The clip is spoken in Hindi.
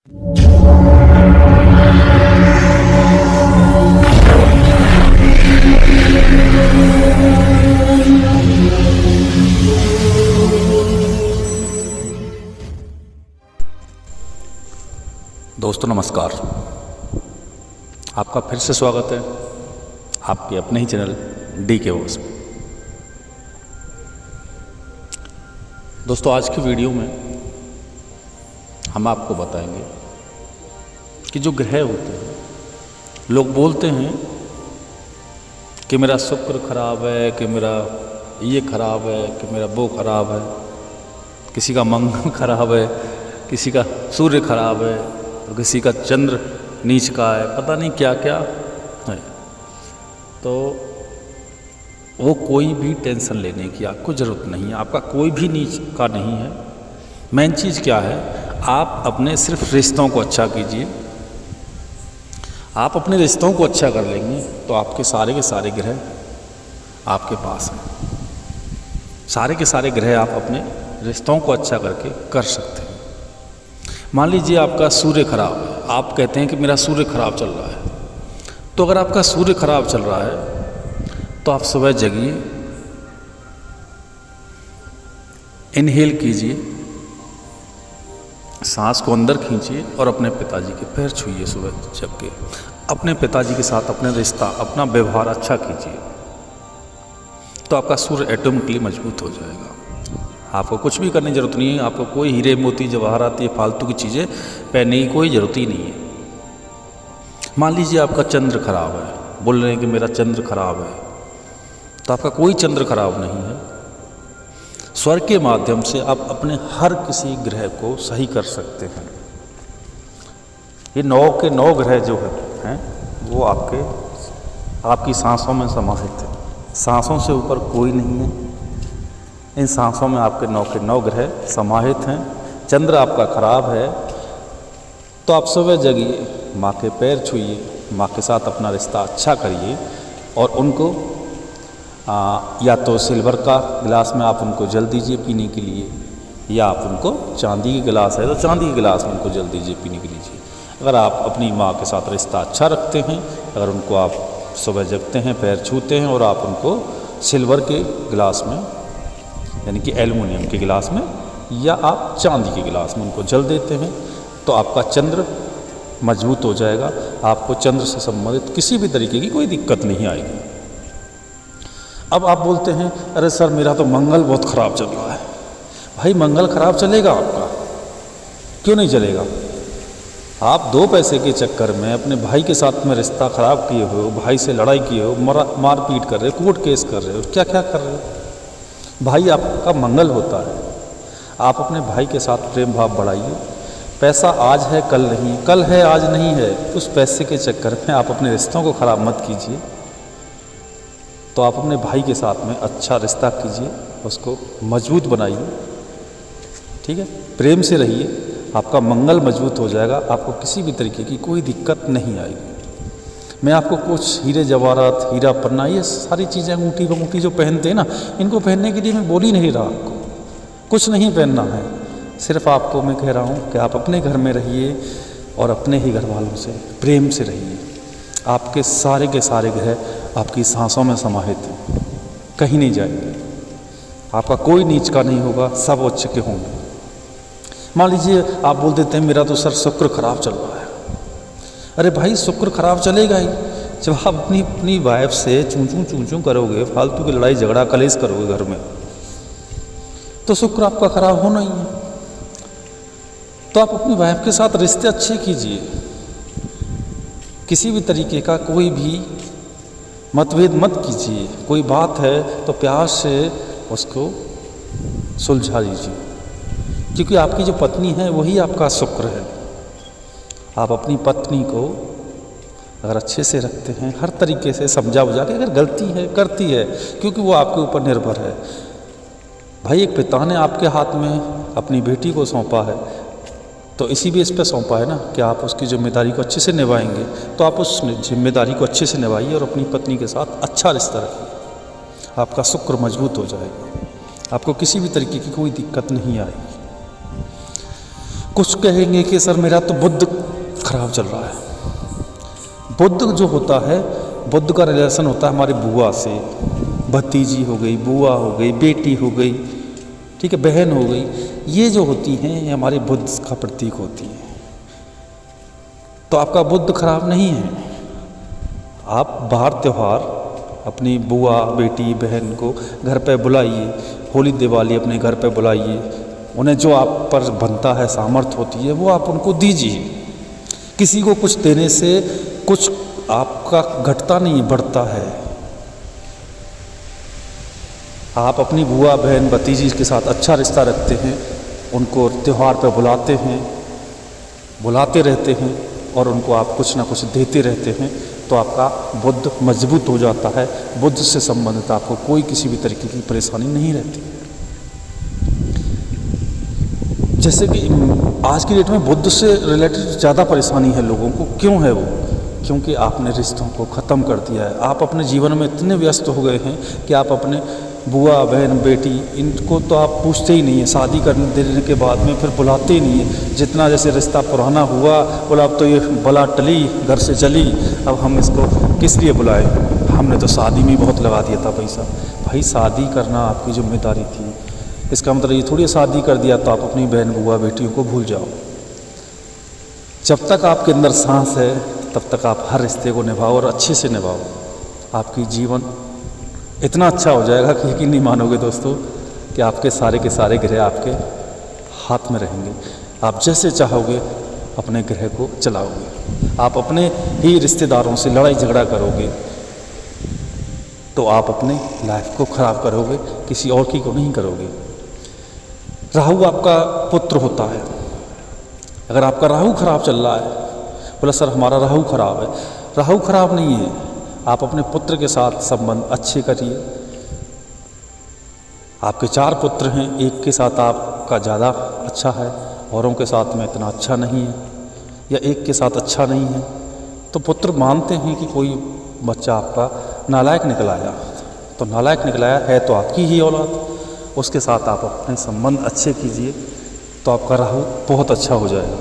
दोस्तों नमस्कार, आपका फिर से स्वागत है आपके अपने ही चैनल DK वॉइस में। दोस्तों आज की वीडियो में हम आपको बताएंगे कि जो ग्रह होते हैं, लोग बोलते हैं कि मेरा शुक्र खराब है, कि मेरा ये खराब है, कि मेरा वो खराब है, किसी का मंगल खराब है, किसी का सूर्य खराब है और किसी का चंद्र नीच का है, पता नहीं क्या क्या है। तो वो कोई भी टेंशन लेने की आपको ज़रूरत नहीं है, आपका कोई भी नीच का नहीं है। मेन चीज़ क्या है, आप अपने सिर्फ रिश्तों को अच्छा कीजिए। आप अपने रिश्तों को अच्छा कर लेंगे तो आपके सारे के सारे ग्रह आपके पास हैं। सारे के सारे ग्रह आप अपने रिश्तों को अच्छा करके कर सकते हैं। मान लीजिए आपका सूर्य खराब है, आप कहते हैं कि मेरा सूर्य खराब चल रहा है। तो अगर आपका सूर्य खराब चल रहा है तो आप सुबह जगिए, इनहेल कीजिए, सांस को अंदर खींचिए और अपने पिताजी के पैर छूइए। सुबह जग के अपने पिताजी के साथ अपने रिश्ता, अपना व्यवहार अच्छा कीजिए, तो आपका सूर्य ऑटोमेटिकली मजबूत हो जाएगा। आपको कुछ भी करने की ज़रूरत नहीं है। आपको कोई हीरे मोती जवाहरात ये फालतू की चीज़ें पहनने की कोई ज़रूरत ही नहीं है। मान लीजिए आपका चंद्र खराब है, बोल रहे हैं कि मेरा चंद्र खराब है, तो आपका कोई चंद्र खराब नहीं है। स्वर के माध्यम से आप अपने हर किसी ग्रह को सही कर सकते हैं। ये 9 के 9 ग्रह जो हैं वो आपकी सांसों में समाहित है। सांसों से ऊपर कोई नहीं है। इन सांसों में आपके 9 के 9 ग्रह समाहित हैं। चंद्र आपका खराब है तो आप सुबह जगिए, माँ के पैर छूइए, माँ के साथ अपना रिश्ता अच्छा करिए और उनको या तो सिल्वर का गिलास में आप उनको जल दीजिए पीने के लिए, या आप उनको चांदी की गिलास है तो चांदी के गिलास में उनको जल दीजिए पीने के लिए। अगर आप अपनी माँ के साथ रिश्ता अच्छा रखते हैं, अगर उनको आप सुबह जगते हैं, पैर छूते हैं और आप उनको सिल्वर के गिलास में यानी कि एल्युमिनियम के गिलास में या आप चांदी के गिलास में उनको जल देते हैं, तो आपका चंद्र मजबूत हो जाएगा। आपको चंद्र से संबंधित किसी भी तरीके की कोई दिक्कत नहीं आएगी। अब आप बोलते हैं अरे सर मेरा तो मंगल बहुत ख़राब चल रहा है। भाई मंगल ख़राब चलेगा आपका, क्यों नहीं चलेगा? आप 2 पैसे के चक्कर में अपने भाई के साथ में रिश्ता ख़राब किए हो, भाई से लड़ाई किए हो, मारपीट कर रहे हो, कोर्ट केस कर रहे हो, क्या क्या कर रहे हो। भाई आपका मंगल होता है। आप अपने भाई के साथ प्रेम भाव बढ़ाइए। पैसा आज है कल नहीं, कल है आज नहीं है। उस पैसे के चक्कर में आप अपने रिश्तों को ख़राब मत कीजिए। तो आप अपने भाई के साथ में अच्छा रिश्ता कीजिए, उसको मजबूत बनाइए, ठीक है। प्रेम से रहिए, आपका मंगल मजबूत हो जाएगा। आपको किसी भी तरीके की कोई दिक्कत नहीं आएगी। मैं आपको कुछ हीरे जवाहरात, हीरा पन्ना, ये सारी चीज़ें अंगूठी जो पहनते हैं ना, इनको पहनने के लिए मैं बोल ही नहीं रहा। आपको कुछ नहीं पहनना है। सिर्फ आपको मैं कह रहा हूँ कि आप अपने घर में रहिए और अपने ही घर वालों से प्रेम से रहिए। आपके सारे के सारे ग्रह आपकी सांसों में समाहित हैं, कहीं नहीं जाएंगे। आपका कोई नीच का नहीं होगा, सब उच्च के होंगे। मान लीजिए आप बोल देते हैं मेरा तो सर शुक्र खराब चल रहा है। अरे भाई शुक्र खराब चलेगा ही जब आप अपनी वाइफ से चूं करोगे, फालतू की लड़ाई झगड़ा कलेश करोगे घर में, तो शुक्र आपका खराब होना ही है। तो आप अपनी वाइफ के साथ रिश्ते अच्छे कीजिए। किसी भी तरीके का कोई भी मतभेद मत कीजिए। कोई बात है तो प्यार से उसको सुलझा लीजिए, क्योंकि आपकी जो पत्नी है वही आपका शुक्र है। आप अपनी पत्नी को अगर अच्छे से रखते हैं, हर तरीके से समझा बुझा के, अगर गलती है करती है, क्योंकि वो आपके ऊपर निर्भर है। भाई एक पिता ने आपके हाथ में अपनी बेटी को सौंपा है, तो इसी बेस पे सौंपा है ना कि आप उसकी जिम्मेदारी को अच्छे से निभाएंगे। तो आप उस जिम्मेदारी को अच्छे से निभाइए और अपनी पत्नी के साथ अच्छा रिश्ता रखिए। आपका शुक्र मजबूत हो जाएगा, आपको किसी भी तरीके की कोई दिक्कत नहीं आएगी। कुछ कहेंगे कि सर मेरा तो बुध खराब चल रहा है। बुध जो होता है, बुध का रिलेशन होता है हमारी बुआ से, भतीजी हो गई, बुआ हो गई, बेटी हो गई, ठीक है, बहन हो गई, ये जो होती हैं ये हमारी बुध का प्रतीक होती है। तो आपका बुध खराब नहीं है। आप बाहर त्यौहार अपनी बुआ, बेटी, बहन को घर पे बुलाइए, होली दिवाली अपने घर पे बुलाइए, उन्हें जो आप पर बनता है, सामर्थ्य होती है, वो आप उनको दीजिए। किसी को कुछ देने से कुछ आपका घटता नहीं, बढ़ता है। आप अपनी बुआ, बहन, भतीजी के साथ अच्छा रिश्ता रखते हैं, उनको त्यौहार पर बुलाते हैं, बुलाते रहते हैं और उनको आप कुछ ना कुछ देते रहते हैं, तो आपका बुध मजबूत हो जाता है। बुध से संबंधित आपको कोई किसी भी तरीके की परेशानी नहीं रहती। जैसे कि आज की डेट में बुध से रिलेटेड ज़्यादा परेशानी है लोगों को। क्यों है वो? क्योंकि आपने रिश्तों को ख़त्म कर दिया है। आप अपने जीवन में इतने व्यस्त हो गए हैं कि आप अपने बुआ, बहन, बेटी, इनको तो आप पूछते ही नहीं है। शादी करने देने के बाद में फिर बुलाते ही नहीं है। जितना जैसे रिश्ता पुराना हुआ, बोला अब तो ये बला टली, घर से चली, अब हम इसको किस लिए बुलाए? हमने तो शादी में बहुत लगा दिया था पैसा। भाई शादी करना आपकी जिम्मेदारी थी। इसका मतलब ये थोड़ी शादी कर दिया तो आप अपनी बहन, बुआ, बेटियों को भूल जाओ। जब तक आपके अंदर सांस है तब तक आप हर रिश्ते को निभाओ और अच्छे से निभाओ। आपकी जीवन इतना अच्छा हो जाएगा कि यकीन नहीं मानोगे दोस्तों कि आपके के सारे ग्रह आपके हाथ में रहेंगे। आप जैसे चाहोगे अपने ग्रह को चलाओगे। आप अपने ही रिश्तेदारों से लड़ाई झगड़ा करोगे तो आप अपने लाइफ को ख़राब करोगे, किसी और की को नहीं करोगे। राहु आपका पुत्र होता है। अगर आपका राहु खराब चल रहा है, बोला सर हमारा राहु खराब है। राहु खराब नहीं है। आप अपने पुत्र के साथ संबंध अच्छे करिए। आपके 4 पुत्र हैं, एक के साथ आपका ज़्यादा अच्छा है, औरों के साथ में इतना अच्छा नहीं है, या एक के साथ अच्छा नहीं है, तो पुत्र मानते हैं कि कोई बच्चा आपका नालायक निकलाया। तो नालायक निकलाया है तो आपकी ही औलाद, उसके साथ आप अपने संबंध अच्छे कीजिए तो आपका राहु बहुत अच्छा हो जाएगा।